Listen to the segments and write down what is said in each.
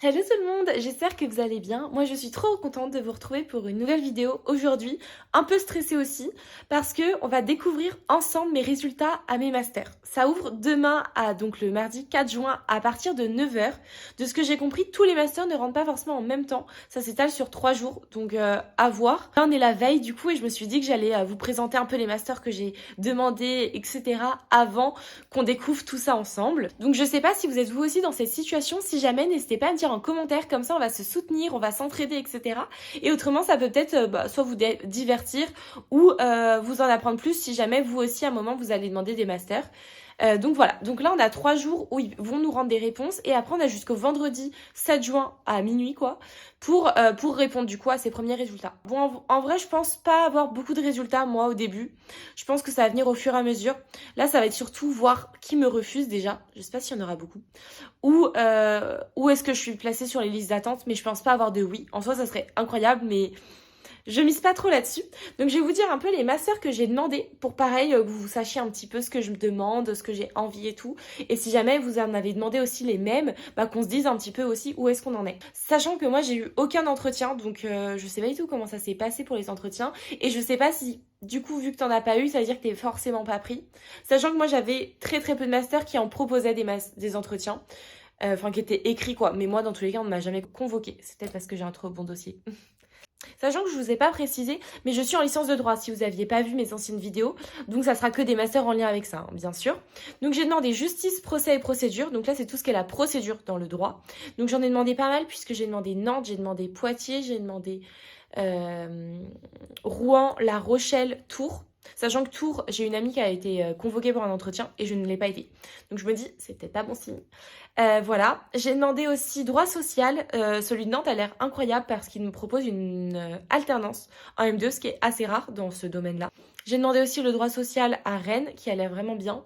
Hello tout le monde, j'espère que vous allez bien. Moi je suis trop contente de vous retrouver pour une nouvelle vidéo aujourd'hui, un peu stressée aussi, parce que on va découvrir ensemble mes résultats à mes masters. Ça ouvre demain, donc le mardi 4 juin à partir de 9 h. De ce que j'ai compris, tous les masters ne rentrent pas forcément en même temps, ça s'étale sur 3 jours, donc à voir. Là on est la veille du coup et je me suis dit que j'allais vous présenter un peu les masters que j'ai demandé, etc. avant qu'on découvre tout ça ensemble. Donc je sais pas si vous êtes vous aussi dans cette situation, si jamais n'hésitez pas à me dire en commentaire, comme ça on va se soutenir, on va s'entraider, etc. Et autrement ça peut peut-être soit vous divertir ou vous en apprendre plus si jamais vous aussi à un moment vous allez demander des masters. Donc voilà, donc là on a 3 jours où ils vont nous rendre des réponses et après on a jusqu'au vendredi 7 juin à minuit quoi pour répondre du coup à ces premiers résultats. Bon en vrai je pense pas avoir beaucoup de résultats moi au début, je pense que ça va venir au fur et à mesure. Là ça va être surtout voir qui me refuse déjà, je sais pas s'il y en aura beaucoup, ou où est-ce que je suis placée sur les listes d'attente, mais je pense pas avoir de oui. En soi ça serait incroyable mais je mise pas trop là-dessus. Donc je vais vous dire un peu les masters que j'ai demandé pour pareil que vous sachiez un petit peu ce que je me demande, ce que j'ai envie et tout. Et si jamais vous en avez demandé aussi les mêmes, qu'on se dise un petit peu aussi où est-ce qu'on en est. Sachant que moi j'ai eu aucun entretien, donc je sais pas du tout comment ça s'est passé pour les entretiens. Et je sais pas si du coup vu que t'en as pas eu, ça veut dire que t'es forcément pas pris. Sachant que moi j'avais très peu de masters qui en proposaient des entretiens. Enfin qui étaient écrits quoi. Mais moi dans tous les cas on ne m'a jamais convoqué. C'est peut-être parce que j'ai un trop bon dossier. Sachant que je vous ai pas précisé, mais je suis en licence de droit si vous aviez pas vu mes anciennes vidéos. Donc ça sera que des masters en lien avec ça, hein, bien sûr. Donc j'ai demandé justice, procès et procédure. Donc là c'est tout ce qu'est la procédure dans le droit. Donc j'en ai demandé pas mal puisque j'ai demandé Nantes, j'ai demandé Poitiers, j'ai demandé Rouen, La Rochelle, Tours. Sachant que Tours, j'ai une amie qui a été convoquée pour un entretien et je ne l'ai pas été. Donc je me dis, c'est peut-être pas bon signe. Voilà, j'ai demandé aussi droit social, celui de Nantes a l'air incroyable parce qu'il nous propose une alternance en M2, ce qui est assez rare dans ce domaine-là. J'ai demandé aussi le droit social à Rennes, qui a l'air vraiment bien.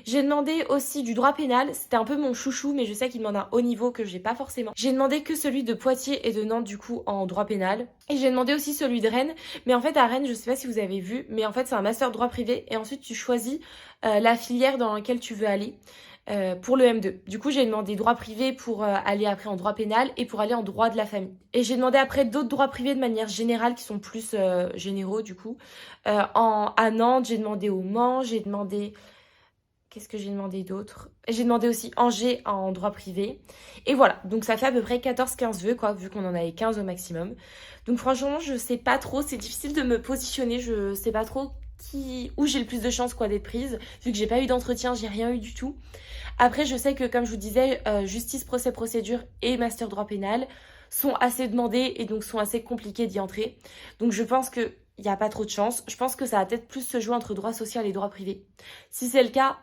J'ai demandé aussi du droit pénal, c'était un peu mon chouchou, mais je sais qu'il demande un haut niveau que j'ai pas forcément. J'ai demandé que celui de Poitiers et de Nantes du coup en droit pénal. Et j'ai demandé aussi celui de Rennes, mais en fait à Rennes, je sais pas si vous avez vu, mais en fait c'est un master droit privé et ensuite tu choisis la filière dans laquelle tu veux aller. Pour le M2. Du coup, j'ai demandé droit privé pour aller après en droit pénal et pour aller en droit de la famille. Et j'ai demandé après d'autres droits privés de manière générale qui sont plus généraux du coup. À Nantes, j'ai demandé au Mans, j'ai demandé... Qu'est-ce que j'ai demandé d'autre? J'ai demandé aussi Angers en droit privé. Et voilà, donc ça fait à peu près 14-15 vœux, quoi, vu qu'on en avait 15 au maximum. Donc franchement, je sais pas trop, c'est difficile de me positionner, je sais pas trop où j'ai le plus de chances quoi d'être prise, vu que j'ai pas eu d'entretien, j'ai rien eu du tout. Après, je sais que comme je vous disais, justice, procès, procédure et master droit pénal sont assez demandés et donc sont assez compliqués d'y entrer. Donc je pense que il n'y a pas trop de chance. Je pense que ça va peut-être plus se jouer entre droit social et droit privé. Si c'est le cas,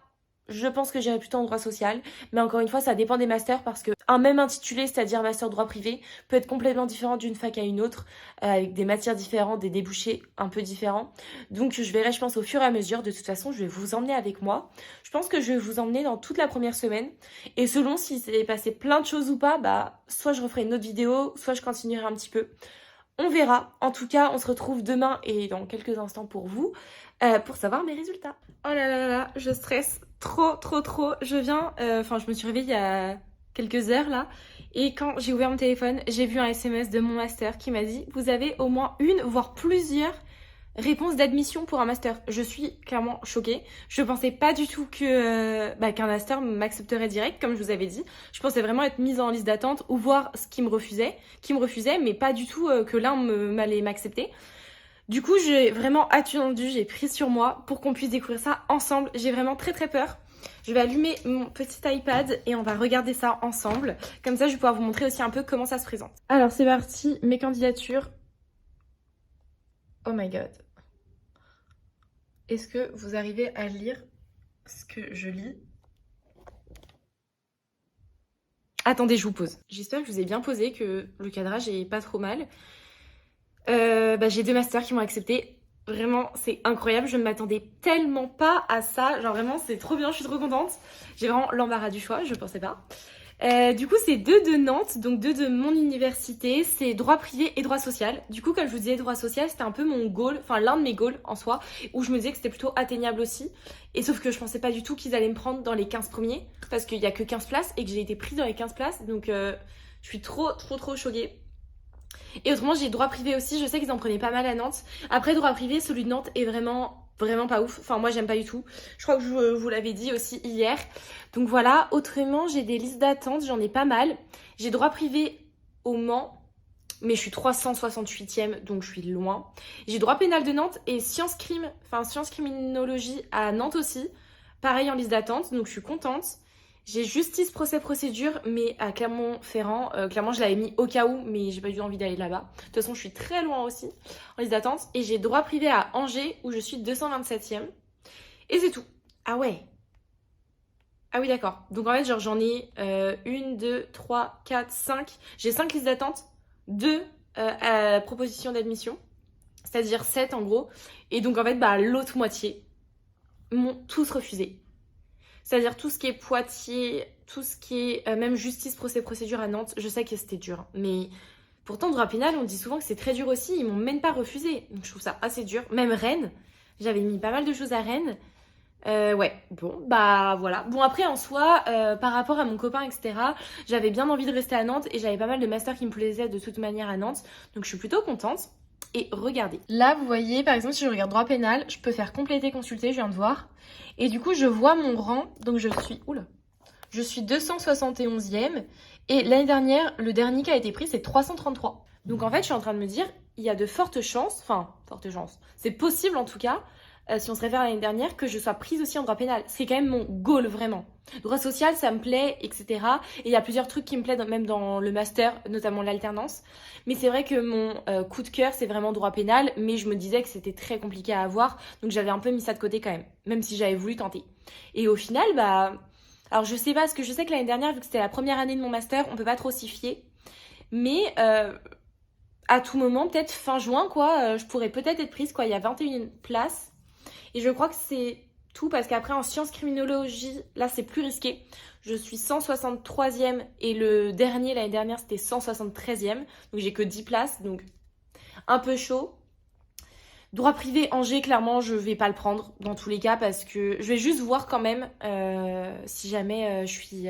je pense que j'irai plutôt en droit social, mais encore une fois, ça dépend des masters parce que un même intitulé, c'est-à-dire master droit privé, peut être complètement différent d'une fac à une autre, avec des matières différentes, des débouchés un peu différents. Donc je verrai, je pense, au fur et à mesure. De toute façon, je vais vous emmener avec moi. Je pense que je vais vous emmener dans toute la première semaine. Et selon si s'est passé plein de choses ou pas, soit je referai une autre vidéo, soit je continuerai un petit peu. On verra. En tout cas, on se retrouve demain et dans quelques instants pour vous, pour savoir mes résultats. Oh là là là, je stresse trop. Je viens, je me suis réveillée il y a quelques heures là. Et quand j'ai ouvert mon téléphone, j'ai vu un SMS de mon master qui m'a dit « Vous avez au moins une, voire plusieurs réponses d'admission pour un master. » Je suis clairement choquée. Je pensais pas du tout qu'un master m'accepterait direct, comme je vous avais dit. Je pensais vraiment être mise en liste d'attente ou voir ce qui me refusait, mais pas du tout que l'un m'allait m'accepter. Du coup, j'ai vraiment attendu, j'ai pris sur moi pour qu'on puisse découvrir ça ensemble. J'ai vraiment très peur. Je vais allumer mon petit iPad et on va regarder ça ensemble. Comme ça, je vais pouvoir vous montrer aussi un peu comment ça se présente. Alors, c'est parti, mes candidatures. Oh my god. Est-ce que vous arrivez à lire ce que je lis? Attendez, je vous pose. J'espère que je vous ai bien posé, que le cadrage est pas trop mal. J'ai 2 masters qui m'ont accepté. Vraiment, c'est incroyable. Je ne m'attendais tellement pas à ça. Genre vraiment, c'est trop bien. Je suis trop contente. J'ai vraiment l'embarras du choix. Je pensais pas. Du coup, c'est 2 de Nantes, donc 2 de mon université. C'est droit privé et droit social. Du coup, comme je vous disais, droit social, c'était un peu mon goal, enfin l'un de mes goals en soi, où je me disais que c'était plutôt atteignable aussi. Et sauf que je pensais pas du tout qu'ils allaient me prendre dans les 15 premiers, parce qu'il y a que 15 places et que j'ai été prise dans les 15 places. Donc Je suis trop choquée. Et autrement, j'ai droit privé aussi. Je sais qu'ils en prenaient pas mal à Nantes. Après, droit privé, celui de Nantes est vraiment pas ouf. Enfin, moi, j'aime pas du tout. Je crois que je vous l'avais dit aussi hier. Donc voilà. Autrement, j'ai des listes d'attente. J'en ai pas mal. J'ai droit privé au Mans. Mais je suis 368e, donc je suis loin. J'ai droit pénal de Nantes et sciences criminologie à Nantes aussi. Pareil en liste d'attente, donc je suis contente. J'ai justice, procès, procédure, mais à Clermont-Ferrand. Clairement, je l'avais mis au cas où, mais j'ai pas eu envie d'aller là-bas. De toute façon, je suis très loin aussi en liste d'attente. Et j'ai droit privé à Angers, où je suis 227e. Et c'est tout. Ah ouais. Ah oui, d'accord. Donc en fait, genre, j'en ai 1, 2, 3, 4, 5. J'ai 5 listes d'attente, 2 propositions d'admission, c'est-à-dire 7 en gros. Et donc en fait, bah, l'autre moitié m'ont tous refusé. C'est-à-dire tout ce qui est Poitiers, tout ce qui est même justice, procès, procédure à Nantes, je sais que c'était dur. Mais pourtant, droit pénal, on dit souvent que c'est très dur aussi. Ils m'ont même pas refusé. Donc je trouve ça assez dur. Même Rennes, j'avais mis pas mal de choses à Rennes. Ouais, bon, bah voilà. Bon, après, en soi, par rapport à mon copain, etc., j'avais bien envie de rester à Nantes et j'avais pas mal de masters qui me plaisaient de toute manière à Nantes. Donc je suis plutôt contente. Et regardez. Là, vous voyez, par exemple, si je regarde droit pénal, je peux faire compléter, consulter, je viens de voir. Et du coup, je vois mon rang. Donc je suis... Oula. Je suis 271e. Et l'année dernière, le dernier qui a été pris, c'est 333. Donc en fait, je suis en train de me dire, il y a de fortes chances, enfin, fortes chances, c'est possible en tout cas, si on se réfère à l'année dernière, que je sois prise aussi en droit pénal. C'est quand même mon goal, vraiment. Droit social, ça me plaît, etc. Et il y a plusieurs trucs qui me plaisent, même dans le master, notamment l'alternance. Mais c'est vrai que mon coup de cœur, c'est vraiment droit pénal. Mais je me disais que c'était très compliqué à avoir. Donc j'avais un peu mis ça de côté quand même si j'avais voulu tenter. Et au final, bah... Alors je sais pas, parce que je sais que l'année dernière, vu que c'était la première année de mon master, on peut pas trop s'y fier. Mais... à tout moment, peut-être fin juin, quoi, je pourrais peut-être être prise, quoi. Il y a 21 places. Et je crois que c'est tout parce qu'après en sciences criminologie, là c'est plus risqué. Je suis 163e et le dernier l'année dernière c'était 173e. Donc j'ai que 10 places, donc un peu chaud. Droit privé Angers, clairement je vais pas le prendre dans tous les cas parce que je vais juste voir quand même si jamais si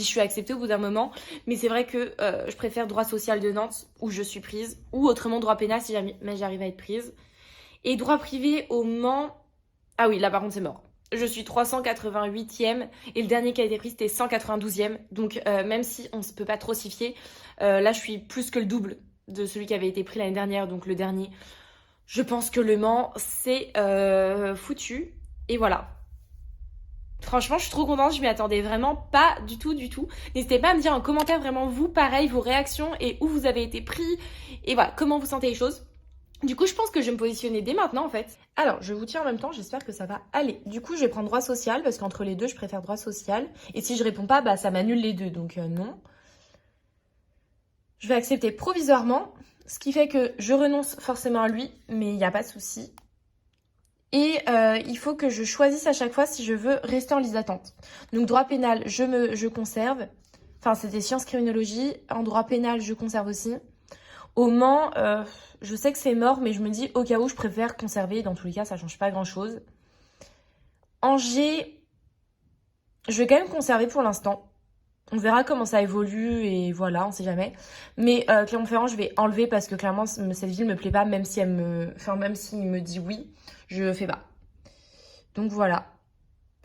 je suis acceptée au bout d'un moment. Mais c'est vrai que je préfère droit social de Nantes où je suis prise ou autrement droit pénal si jamais j'arrive à être prise. Et droit privé au Mans, ah oui, là par contre c'est mort. Je suis 388e et le dernier qui a été pris c'était 192e. Donc même si on ne peut pas trop s'y fier, là je suis plus que le double de celui qui avait été pris l'année dernière. Donc le dernier, je pense que le Mans c'est foutu. Et voilà. Franchement, je suis trop contente, je m'y attendais vraiment pas du tout. N'hésitez pas à me dire en commentaire vraiment vous, pareil, vos réactions et où vous avez été pris. Et voilà, comment vous sentez les choses. Du coup, je pense que je vais me positionner dès maintenant, en fait. Alors, je vous tiens en même temps, j'espère que ça va aller. Du coup, je vais prendre droit social, parce qu'entre les deux, je préfère droit social. Et si je réponds pas, bah ça m'annule les deux, donc non. Je vais accepter provisoirement, ce qui fait que je renonce forcément à lui, mais il n'y a pas de souci. Et il faut que je choisisse à chaque fois si je veux rester en liste d'attente. Donc, droit pénal, je conserve. Enfin, c'était sciences criminologie. En droit pénal, je conserve aussi. Au Mans, je sais que c'est mort, mais je me dis au cas où je préfère conserver. Dans tous les cas, ça change pas grand-chose. Angers, je vais quand même conserver pour l'instant. On verra comment ça évolue et voilà, on sait jamais. Mais Clermont-Ferrand, je vais enlever parce que clairement, cette ville me plaît pas, même si même s'il me dit oui, je fais pas. Donc voilà.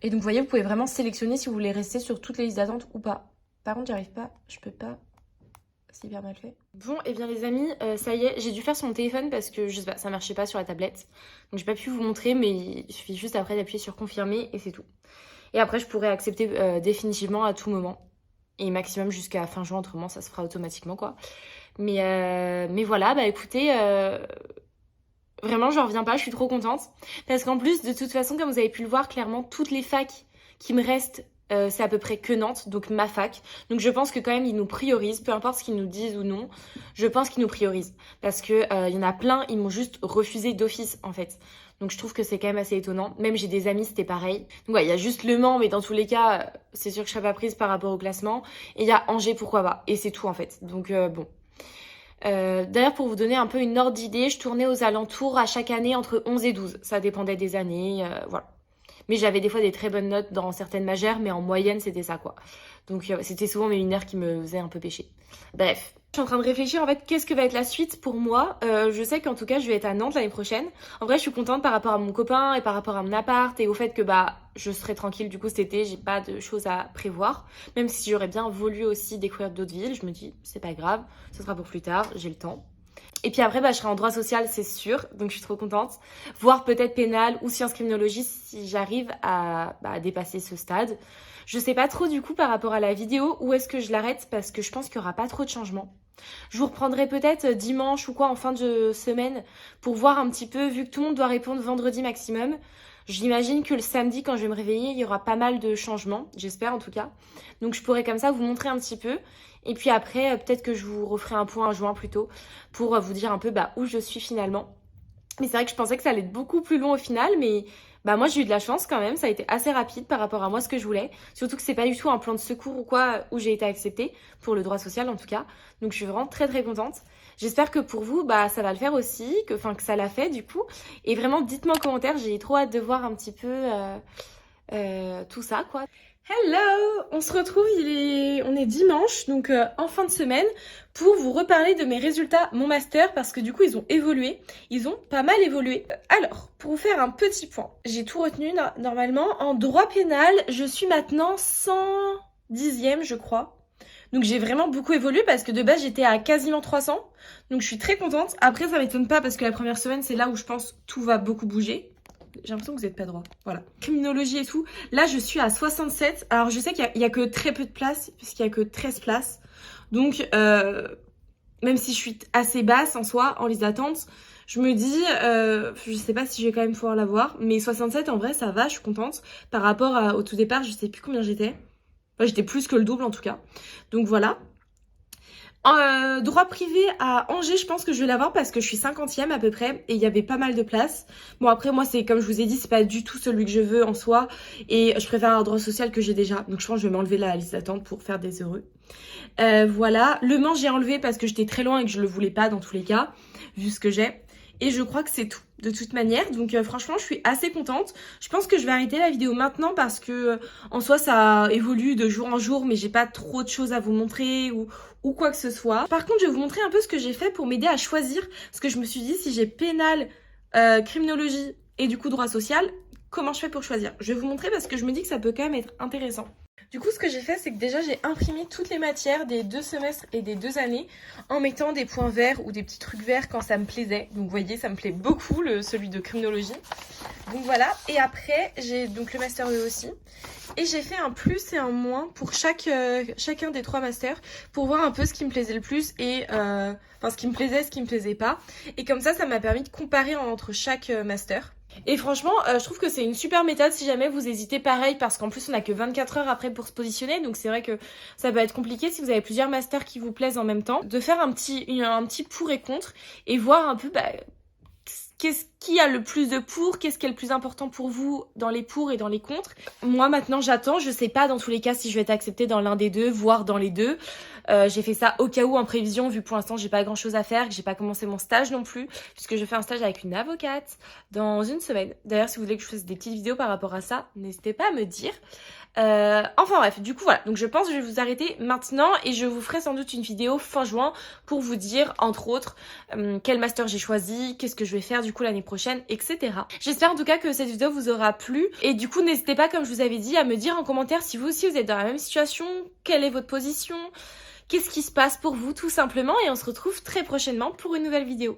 Et donc vous voyez, vous pouvez vraiment sélectionner si vous voulez rester sur toutes les listes d'attente ou pas. Par contre, j'y arrive pas, je peux pas. C'est hyper mal fait. Bon, et bien les amis, ça y est, j'ai dû faire sur mon téléphone parce que je sais pas, ça marchait pas sur la tablette. Donc j'ai pas pu vous montrer, mais il suffit juste après d'appuyer sur confirmer et c'est tout. Et après, je pourrais accepter définitivement à tout moment. Et maximum jusqu'à fin juin, autrement ça se fera automatiquement quoi. Mais voilà, bah écoutez, vraiment j'en reviens pas, je suis trop contente. Parce qu'en plus, de toute façon, comme vous avez pu le voir, clairement, toutes les facs qui me restent, c'est à peu près que Nantes, donc ma fac. Donc je pense que quand même ils nous priorisent, peu importe ce qu'ils nous disent ou non, je pense qu'ils nous priorisent. Parce que il y en a plein, ils m'ont juste refusé d'office en fait. Donc je trouve que c'est quand même assez étonnant. Même j'ai des amis, c'était pareil. Donc ouais, il y a juste Le Mans, mais dans tous les cas, c'est sûr que je serais pas prise par rapport au classement. Et il y a Angers, pourquoi pas. Et c'est tout en fait. Donc bon. D'ailleurs, pour vous donner un peu une ordre d'idée, je tournais aux alentours à chaque année entre 11 et 12. Ça dépendait des années, voilà. Mais j'avais des fois des très bonnes notes dans certaines majeures, mais en moyenne, c'était ça, quoi. Donc c'était souvent mes mineurs qui me faisaient un peu pécher. Bref. Je suis en train de réfléchir en fait qu'est-ce que va être la suite pour moi. Je sais qu'en tout cas je vais être à Nantes l'année prochaine. En vrai je suis contente par rapport à mon copain et par rapport à mon appart et au fait que je serai tranquille du coup cet été, j'ai pas de choses à prévoir. Même si j'aurais bien voulu aussi découvrir d'autres villes, je me dis c'est pas grave, ce sera pour plus tard, j'ai le temps. Et puis après je serai en droit social c'est sûr, donc je suis trop contente. Voire peut-être pénal ou sciences criminologie si j'arrive à dépasser ce stade. Je sais pas trop du coup par rapport à la vidéo où est-ce que je l'arrête parce que je pense qu'il y aura pas trop de changements. Je vous reprendrai peut-être dimanche ou quoi en fin de semaine pour voir un petit peu, vu que tout le monde doit répondre vendredi maximum. J'imagine que le samedi, quand je vais me réveiller, il y aura pas mal de changements, j'espère en tout cas. Donc je pourrai comme ça vous montrer un petit peu. Et puis après, peut-être que je vous referai un point en juin plutôt pour vous dire un peu où je suis finalement. Mais c'est vrai que je pensais que ça allait être beaucoup plus long au final, mais moi j'ai eu de la chance quand même, ça a été assez rapide par rapport à moi ce que je voulais. Surtout que c'est pas du tout un plan de secours ou quoi où j'ai été acceptée, pour le droit social en tout cas. Donc je suis vraiment très très contente. J'espère que pour vous, ça va le faire aussi, que ça l'a fait du coup. Et vraiment dites-moi en commentaire, j'ai trop hâte de voir un petit peu tout ça quoi. Hello! On se retrouve, on est dimanche, donc en fin de semaine, pour vous reparler de mes résultats, mon master, parce que du coup ils ont évolué, ils ont pas mal évolué. Alors, pour vous faire un petit point, j'ai tout retenu normalement. En droit pénal, je suis maintenant 110e je crois. Donc j'ai vraiment beaucoup évolué parce que de base j'étais à quasiment 300, donc je suis très contente. Après ça m'étonne pas parce que la première semaine c'est là où je pense tout va beaucoup bouger. J'ai l'impression que vous n'êtes pas droit. Voilà. Criminologie et tout. Là, je suis à 67. Alors, je sais qu'il y a que très peu de places, puisqu'il y a que 13 places. Donc, même si je suis assez basse en soi, en liste d'attente, je me dis, je sais pas si je vais quand même pouvoir l'avoir. Mais 67, en vrai, ça va, je suis contente. Par rapport au tout départ, je sais plus combien j'étais. Enfin, j'étais plus que le double, en tout cas. Donc, voilà. Droit privé à Angers, je pense que je vais l'avoir parce que je suis 50e à peu près et il y avait pas mal de places. Bon après moi c'est comme je vous ai dit, c'est pas du tout celui que je veux en soi et je préfère un droit social que j'ai déjà. Donc je pense que je vais m'enlever la liste d'attente pour faire des heureux. Voilà, Le Mans j'ai enlevé parce que j'étais très loin et que je le voulais pas dans tous les cas, vu ce que j'ai. Et je crois que c'est tout, de toute manière. Donc franchement, je suis assez contente. Je pense que je vais arrêter la vidéo maintenant parce que en soi, ça évolue de jour en jour, mais j'ai pas trop de choses à vous montrer ou quoi que ce soit. Par contre, je vais vous montrer un peu ce que j'ai fait pour m'aider à choisir. Parce que je me suis dit, si j'ai pénal, criminologie et du coup droit social, comment je fais pour choisir? Je vais vous montrer parce que je me dis que ça peut quand même être intéressant. Du coup, ce que j'ai fait, c'est que déjà, j'ai imprimé toutes les matières des 2 semestres et des 2 années en mettant des points verts ou des petits trucs verts quand ça me plaisait. Donc, vous voyez, ça me plaît beaucoup, celui de criminologie. Donc, voilà. Et après, j'ai donc le master 2 aussi. Et j'ai fait un plus et un moins pour chacun des 3 masters pour voir un peu ce qui me plaisait le plus et ce qui me plaisait, ce qui me plaisait pas. Et comme ça m'a permis de comparer entre chaque master. Et franchement, je trouve que c'est une super méthode si jamais vous hésitez pareil parce qu'en plus on a que 24 heures après pour se positionner donc c'est vrai que ça peut être compliqué si vous avez plusieurs masters qui vous plaisent en même temps de faire un petit pour et contre et voir un peu qu'est-ce qui a le plus de pour, qu'est-ce qui est le plus important pour vous dans les pour et dans les contre. Moi maintenant j'attends, je sais pas dans tous les cas si je vais être acceptée dans l'un des deux, voire dans les deux. J'ai fait ça au cas où en prévision vu pour l'instant j'ai pas grand chose à faire, que j'ai pas commencé mon stage non plus puisque je fais un stage avec une avocate dans une semaine. D'ailleurs si vous voulez que je fasse des petites vidéos par rapport à ça, n'hésitez pas à me dire. Enfin bref, du coup voilà, donc je pense que je vais vous arrêter maintenant et je vous ferai sans doute une vidéo fin juin pour vous dire entre autres quel master j'ai choisi, qu'est-ce que je vais faire du coup l'année prochaine, etc. J'espère en tout cas que cette vidéo vous aura plu et du coup n'hésitez pas comme je vous avais dit à me dire en commentaire si vous aussi vous êtes dans la même situation, quelle est votre position, qu'est-ce qui se passe pour vous tout simplement et on se retrouve très prochainement pour une nouvelle vidéo.